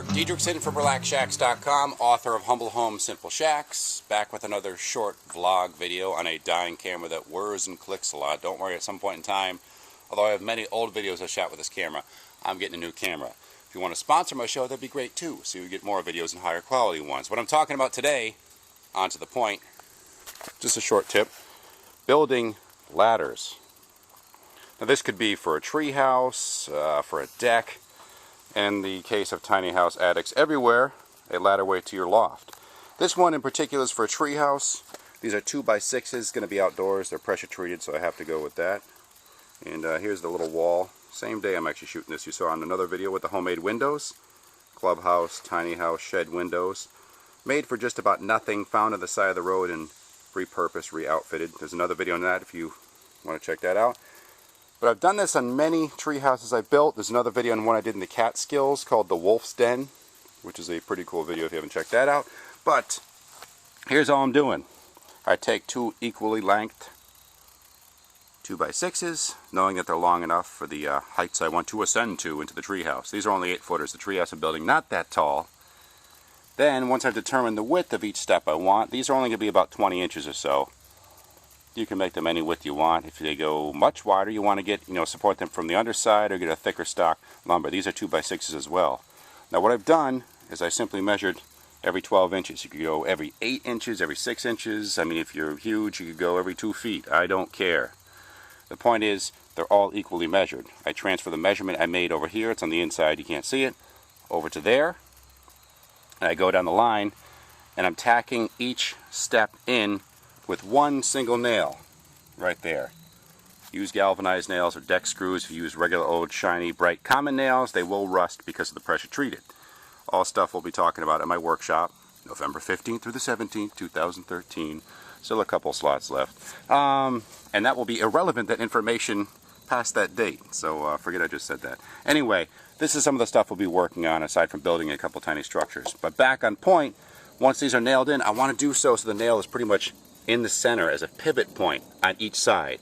here. Diedrichson from RelaxShacks.com, author of Humble Home Simple Shacks, back with another short vlog video on a dying camera that whirs and clicks a lot. Don't worry, at some point in time, although I have many old videos I shot with this camera, I'm getting a new camera. If you want to sponsor my show, that'd be great too, so you get more videos and higher quality ones. What I'm talking about today, on to the point, just a short tip, building ladders. Now this could be for a tree house, for a deck. In the case of tiny house attics everywhere, a ladderway to your loft. This one in particular is for a tree house. These are 2x6s, going to be outdoors. They're pressure treated, so I have to go with that. And here's the little wall. Same day I'm actually shooting this. You saw in another video with the homemade windows. Clubhouse, tiny house, shed windows. Made for just about nothing, found on the side of the road and repurposed, re-outfitted. There's another video on that if you want to check that out. But I've done this on many tree houses I've built. There's another video on one I did in the Catskills called The Wolf's Den, which is a pretty cool video if you haven't checked that out. But here's all I'm doing. I take two equally length 2x6s, knowing that they're long enough for the heights I want to ascend to into the tree house. These are only 8-footers. The tree house I'm building not that tall. Then once I've determined the width of each step I want, these are only going to be about 20 inches or so. You can make them any width you want. If they go much wider, you want to get, support them from the underside or get a thicker stock lumber. These are 2x6s as well. Now what I've done is I simply measured every 12 inches. You could go every 8 inches, every 6 inches. I mean, if you're huge, you could go every 2 feet. I don't care. The point is, they're all equally measured. I transfer the measurement I made over here. It's on the inside. You can't see it. Over to there. And I go down the line, and I'm tacking each step in with one single nail right there. Use galvanized nails or deck screws. If you use regular old shiny bright common nails, they will rust because of the pressure treated. All stuff we'll be talking about at my workshop November 15th through the 17th 2013. Still a couple slots left, and that will be irrelevant, that information past that date, so forget I just said that. Anyway, this is some of the stuff we'll be working on aside from building a couple tiny structures. But back on point, once these are nailed in, I want to do so the nail is pretty much in the center as a pivot point on each side.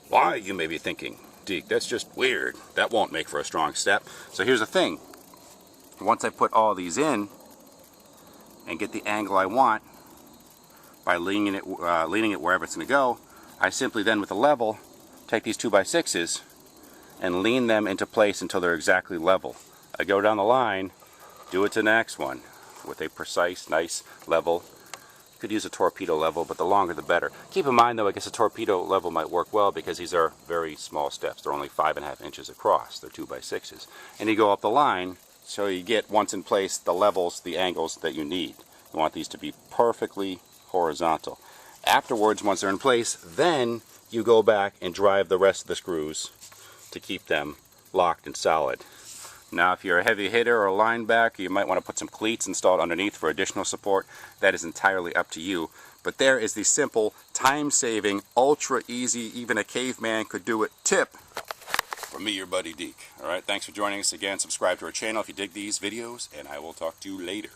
Why, you may be thinking, Deek, that's just weird. That won't make for a strong step. So here's the thing. Once I put all these in and get the angle I want by leaning it wherever it's going to go, I simply then with a level take these 2x6s and lean them into place until they're exactly level. I go down the line, do it to the next one with a precise, nice level. You could use a torpedo level, but the longer the better. Keep in mind though, I guess a torpedo level might work well because these are very small steps. They're only 5.5 inches across. They're 2x6s. And you go up the line so you get, once in place, the levels, the angles that you need. You want these to be perfectly horizontal. Afterwards, once they're in place, then you go back and drive the rest of the screws to keep them locked and solid. Now if you're a heavy hitter or a linebacker, you might want to put some cleats installed underneath for additional support. That is entirely up to you. But there is the simple, time-saving, ultra-easy, even a caveman could do it tip from me, your buddy Deek. Alright, thanks for joining us again. Subscribe to our channel if you dig these videos, and I will talk to you later.